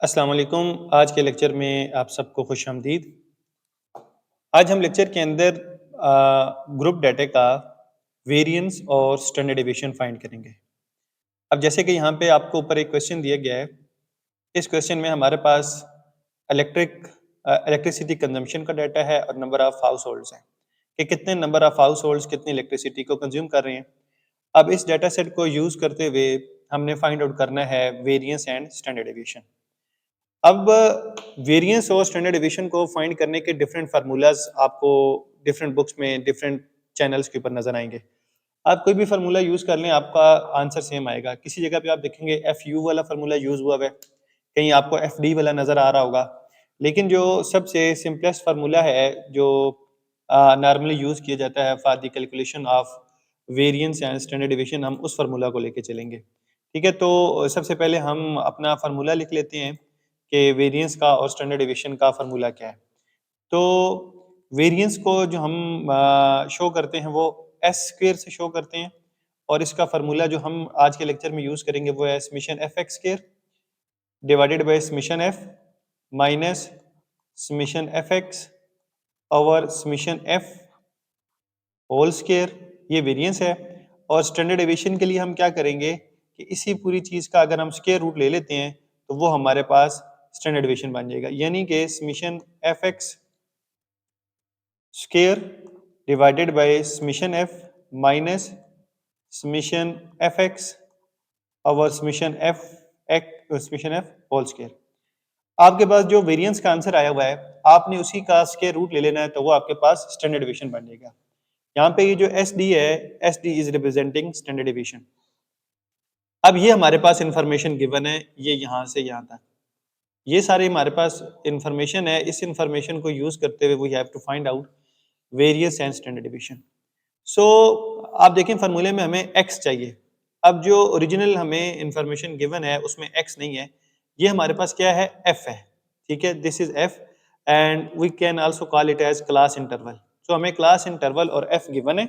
अस्सलाम वालेकुम। आज के लेक्चर में आप सबको खुशामदीद। आज हम लेक्चर के अंदर ग्रुप डाटा का वेरिएंस और स्टैंडर्ड डेविएशन फाइंड करेंगे। अब जैसे कि यहाँ पे आपको ऊपर एक क्वेश्चन दिया गया है। इस क्वेश्चन में हमारे पास इलेक्ट्रिसिटी कंजम्पशन का डाटा है और नंबर ऑफ हाउस होल्ड्स है कि कितने नंबर ऑफ हाउस होल्ड्स कितनी इलेक्ट्रिसिटी को कंज्यूम कर रहे हैं। अब इस डाटा सेट को यूज़ करते हुए हमने फाइंड आउट करना है वेरिएंस एंड स्टैंडर्ड डेविएशन। अब वेरिएंस और स्टैंडर्ड डेविएशन को फाइंड करने के डिफरेंट फार्मूलाज आपको डिफरेंट बुक्स में डिफरेंट चैनल्स के ऊपर नजर आएंगे। आप कोई भी फार्मूला यूज कर लें, आपका आंसर सेम आएगा। किसी जगह पे आप देखेंगे एफ यू वाला फार्मूला यूज हुआ है, कहीं आपको एफ डी वाला नजर आ रहा होगा। लेकिन जो सबसे सिंपलेस्ट फार्मूला है जो नॉर्मली यूज किया जाता है for the calculation of variance and standard deviation, हम उस फार्मूला को लेके चलेंगे। ठीक है, तो सबसे पहले हम अपना फार्मूला लिख लेते हैं कि वेरिएंस का और स्टैंडर्ड डेविएशन का फार्मूला क्या है। तो वेरिएंस को जो हम शो करते हैं वो एस स्क्वेयर से शो करते हैं, और इसका फार्मूला जो हम आज के लेक्चर में यूज करेंगे वो है summation F X square divided by summation F minus summation F X over summation F whole square. ये वेरिएंस है। और स्टैंडर्ड डेविएशन के लिए हम क्या करेंगे कि इसी पूरी चीज का अगर हम स्क्वायर रूट ले लेते हैं तो वो हमारे पास स्टैंडर्ड डेविएशन बन जाएगा, यानी कि summation F x square divided by summation F minus summation F X over summation F whole square. आपके पास जो वेरिएंस का आंसर आया हुआ है, आपने उसी का स्क्वायर रूट ले लेना है तो वो आपके पास स्टैंडर्ड डेविएशन बन जाएगा। यहाँ पे ये जो एस डी है, S D is representing standard deviation. अब ये हमारे पास इंफॉर्मेशन गिवन है, ये यहाँ से यहाँ तक ये सारे हमारे पास इंफॉर्मेशन है। इस इंफॉर्मेशन को यूज करते हुए we have to find out variance and standard deviation. So आप देखें फार्मूले में हमें x चाहिए। अब जो ओरिजिनल हमें इंफॉर्मेशन गिवन है उसमें x नहीं है, ये हमारे पास क्या है, f है। ठीक है, this is f and we can also call it as class interval. So हमें क्लास इंटरवल और f गिवन है,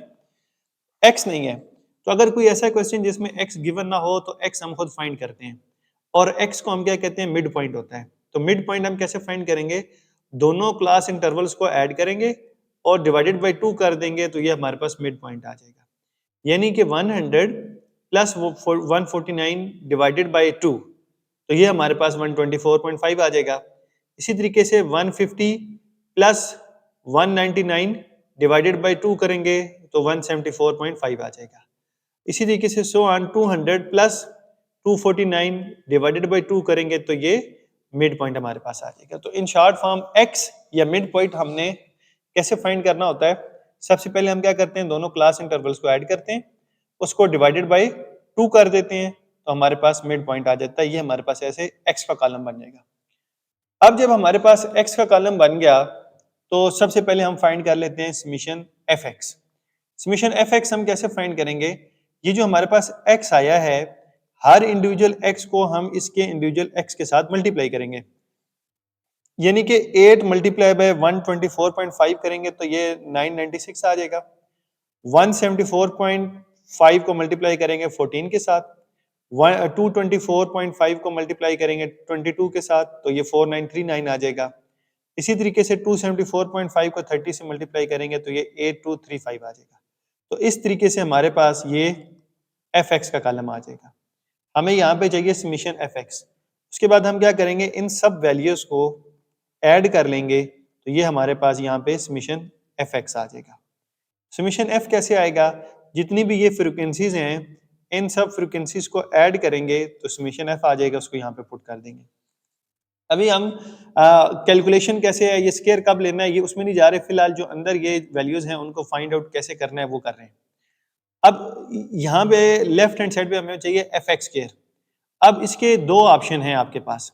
x नहीं है। तो अगर कोई ऐसा क्वेश्चन जिसमें x गिवन ना हो तो x हम खुद फाइंड करते हैं, और x को हम क्या कहते हैं, मिड पॉइंट होता है। तो मिड पॉइंट हम कैसे फाइंड करेंगे, दोनों क्लास इंटरवल्स को ऐड करेंगे और डिवाइडेड बाय 2 कर देंगे तो ये हमारे पास मिड पॉइंट आ जाएगा। यानी कि 100 प्लस 149 डिवाइडेड बाय 2, तो ये हमारे पास 124.5 आ जाएगा। इसी तरीके से 150 प्लस 199 डिवाइडेड बाय 2 करेंगे तो 174.5 आ जाएगा। इसी तरीके से so on 200 plus 249 divided by 2 करेंगे तो ये मिड पॉइंट हमारे पास आ जाएगा। तो इन शॉर्ट फॉर्म x या मिड पॉइंट हमने कैसे फाइंड करना होता है, सबसे पहले हम क्या करते हैं, दोनों क्लास इंटरवल्स को ऐड करते हैं, उसको डिवाइडेड बाय 2 कर देते हैं तो हमारे पास मिड पॉइंट आ जाता है। ये हमारे पास ऐसे x का कॉलम बन जाएगा। अब जब हमारे पास x का कॉलम बन गया तो सबसे पहले हम फाइंड कर लेते हैं summation F x. Summation F x हम कैसे फाइंड करेंगे, ये जो हमारे पास x आया है, हर इंडिविजुअल x को हम इसके इंडिविजुअल x के साथ मल्टीप्लाई करेंगे। यानी कि 8 मल्टीप्लाई बाय 124.5 करेंगे तो ये 996 आ जाएगा। 174.5 को मल्टीप्लाई करेंगे 14 के साथ, 224.5 को मल्टीप्लाई करेंगे 22 के साथ तो ये 4939 आ जाएगा। इसी तरीके से 274.5 को 30 से मल्टीप्लाई करेंगे तो ये 8235 आ जाएगा। तो इस तरीके से हमारे पास ये एफ एक्स का कॉलम आ जाएगा। हमें यहाँ पे चाहिए समेशन एफ एक्स। उसके बाद हम क्या करेंगे, इन सब वैल्यूज को ऐड कर लेंगे तो ये हमारे पास यहाँ पे समेशन एफ एक्स आ जाएगा। समेशन एफ कैसे आएगा, जितनी भी ये फ्रीक्वेंसीज हैं इन सब फ्रीक्वेंसीज को ऐड करेंगे तो समेशन एफ आ जाएगा, उसको यहाँ पे पुट कर देंगे। अभी हम कैलकुलेशन कैसे है, ये स्केयर कब लेना है, ये उसमें नहीं जा रहे, फिलहाल जो अंदर ये वैल्यूज हैं उनको फाइंड आउट कैसे करना है वो कर रहे हैं। अब यहाँ पे लेफ्ट हैंड साइड पे हमें चाहिए एफ एक्स स्केयर। अब इसके दो ऑप्शन हैं आपके पास।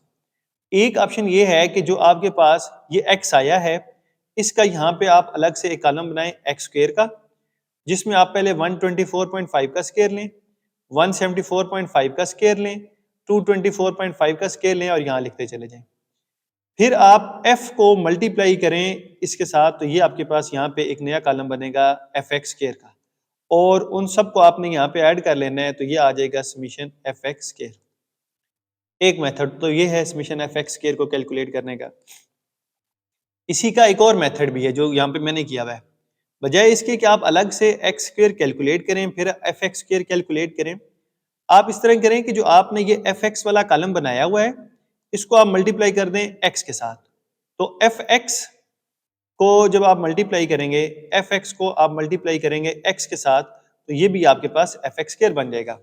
एक ऑप्शन ये है कि जो आपके पास ये x आया है, इसका यहाँ पे आप अलग से एक कॉलम बनाएं एक्स स्क्वायर का, जिसमें आप पहले 124.5 का स्क्वायर लें, 174.5 का स्क्वायर लें, 224.5 का स्क्वायर लें और यहाँ लिखते चले जाएं। फिर आप f को मल्टीप्लाई करें इसके साथ तो ये आपके पास यहाँ पे एक नया कॉलम बनेगा एफ एक्स स्क्वायर का, और उन सबको आपने यहाँ पे ऐड कर लेना है तो ये आ जाएगा समेशन एफ एक्स स्क्वायर। एक मेथड तो ये है समीशन एफ एक्स स्क्वायर को कैलकुलेट करने का। इसी का एक और मेथड भी है जो यहाँ पे मैंने किया हुआ है। बजाय इसके कि आप अलग से एक्स स्क्वायर कैलकुलेट करें फिर एफ एक्स स्क्वायर कैलकुलेट करें, आप इस तरह करें कि जो आपने ये एफ एक्स वाला कॉलम बनाया हुआ है इसको आप मल्टीप्लाई कर दें एक्स के साथ। तो एफ एक्स को जब आप मल्टीप्लाई करेंगे, एफ एक्स को आप मल्टीप्लाई करेंगे एक्स के साथ, तो ये भी आपके पास एफ एक्स स्क्वायर बन जाएगा।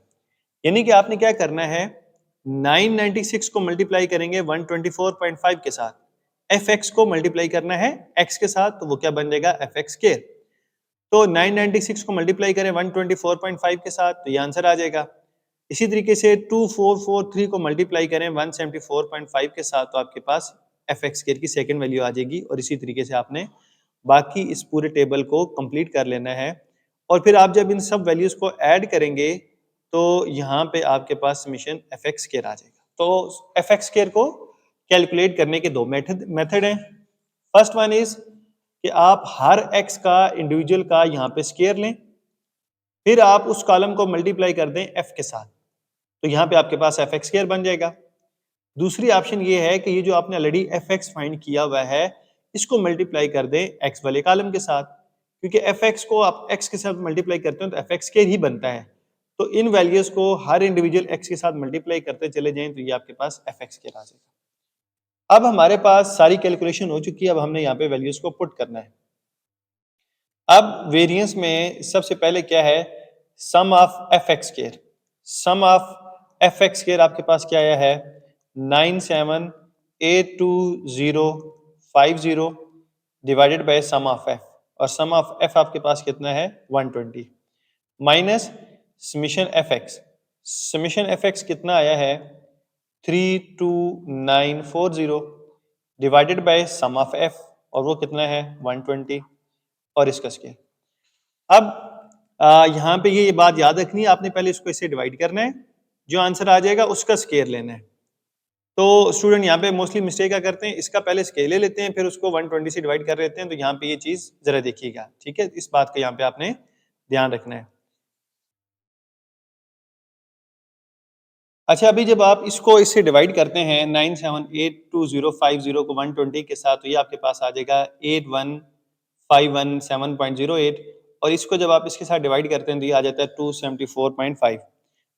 यानी कि आपने क्या करना है, 996 को मल्टीप्लाई करेंगे 124.5 के साथ, एफ एक्स को मल्टीप्लाई करना है एक्स के साथ, तो वो क्या बन जाएगा एफ एक्स स्क्वायर। तो 996 को मल्टीप्लाई करें 124.5 के साथ, तो ये आंसर आ जाएगा। इसी तरीके से 2443 को मल्टीप्लाई करें 174.5 के साथ, तो आपके पास एफ एक्स स्क्वायर की सेकेंड वैल्यू आ जाएगी। और इसी तरीके से आपने बाकी इस पूरे टेबल को कंप्लीट कर लेना है। और फिर आप जब इन सब वैल्यूज को ऐड करेंगे तो यहाँ पे आपके पास समीशन एफ एक्स स्क्वायर आ जाएगा। तो एफ एक्स स्क्वायर को कैलकुलेट करने के दो मेथड हैं। फर्स्ट वन इज कि आप हर एक्स का इंडिविजुअल का यहाँ पे स्क्वायर लें, फिर आप उस कॉलम को मल्टीप्लाई कर दें एफ के साथ, तो यहाँ पे आपके पास एफ एक्स स्क्वायर बन जाएगा। दूसरी ऑप्शन ये है कि ये जो आपने ऑलरेडी एफ एक्स फाइंड किया हुआ है इसको मल्टीप्लाई कर दें एक्स वाले कॉलम के साथ, क्योंकि एफ एक्स को आप एक्स के साथ मल्टीप्लाई करते हैं तो एफ एक्स स्क्वायर ही बनता है। तो इन वैल्यूज को हर इंडिविजुअल एक्स के साथ मल्टीप्लाई करते चले जाएं तो ये आपके पास एफ एक्स स्क्वायर आ जाएगा। अब हमारे पास सारी कैलकुलेशन हो चुकी है, अब हमने यहाँ पे वैल्यूज को पुट करना है। अब वेरिएंस में सबसे पहले क्या है, sum of f x square. Sum of f x square आपके पास क्या आया है, 978250 divided by sum of f, और सम ऑफ एफ आपके पास कितना है 120 minus summation f x. Summation f x कितना आया है 32940 divided by sum of f, और वो कितना है 120 और इसका स्क्वायर। अब यहाँ पे ये बात याद रखनी है, आपने पहले इसको इससे डिवाइड करना है, जो आंसर आ जाएगा उसका स्क्वायर लेना है। तो स्टूडेंट यहाँ पे मोस्टली मिस्टेक क्या करते हैं, इसका पहले स्केल ले लेते हैं फिर उसको 120 से डिवाइड कर लेते हैं। तो यहाँ पे ये चीज जरा देखिएगा, ठीक है, इस बात का यहाँ पे आपने ध्यान रखना है। अच्छा, अभी जब आप इसको इससे डिवाइड करते हैं 978250 को 120 के साथ, तो ये आपके पास आ जाएगा 81517.08, और इसको जब आप इसके साथ डिवाइड करते हैं तो ये आ जाता है 274.5।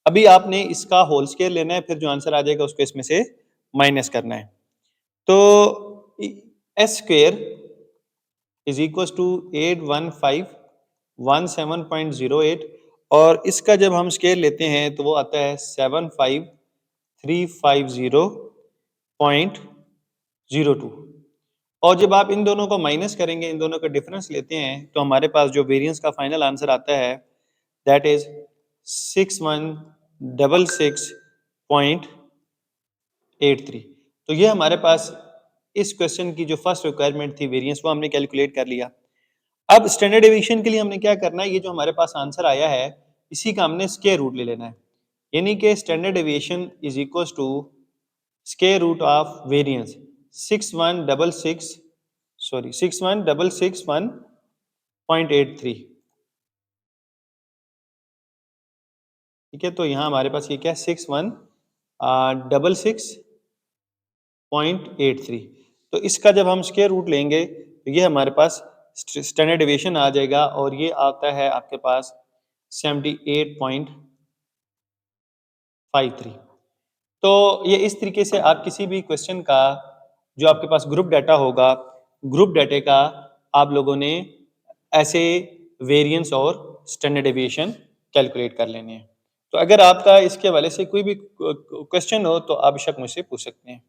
अभी आपने इसका होल स्क्वायर लेना है, फिर जो आंसर आ जाएगा उसको इसमें से माइनस करना है। तो S square is equal to 81517.08, और इसका जब हम स्केल लेते हैं तो वो आता है 75350.02। और जब आप इन दोनों को माइनस करेंगे, इन दोनों का डिफरेंस लेते हैं, तो हमारे पास जो वेरिएंस का फाइनल आंसर आता है दैट इज 6166.83। तो ये हमारे पास इस क्वेश्चन की जो फर्स्ट रिक्वायरमेंट थी वेरिएंस, वो हमने कैलकुलेट कर लिया। अब स्टैंडर्ड डेविएशन के लिए हमने क्या करना है, ये जो हमारे पास आंसर आया है इसी का हमने स्क्वायर रूट ले लेना है। यानी कि standard deviation is equal to square root of variance 6166.83। ठीक है, तो यहाँ हमारे पास ये क्या है 6166.83। तो इसका जब हम स्क्वायर रूट लेंगे तो ये हमारे पास स्टैंडर्ड डेविएशन आ जाएगा, और ये आता है आपके पास 78.53। तो ये इस तरीके से आप किसी भी क्वेश्चन का जो आपके पास ग्रुप डाटा होगा, ग्रुप डाटे का आप लोगों ने ऐसे वेरिएंस और स्टैंडर्ड डेविएशन कैलकुलेट कर लेने हैं। तो अगर आपका इसके हवाले से कोई भी क्वेश्चन हो तो आप बेशक मुझसे पूछ सकते हैं।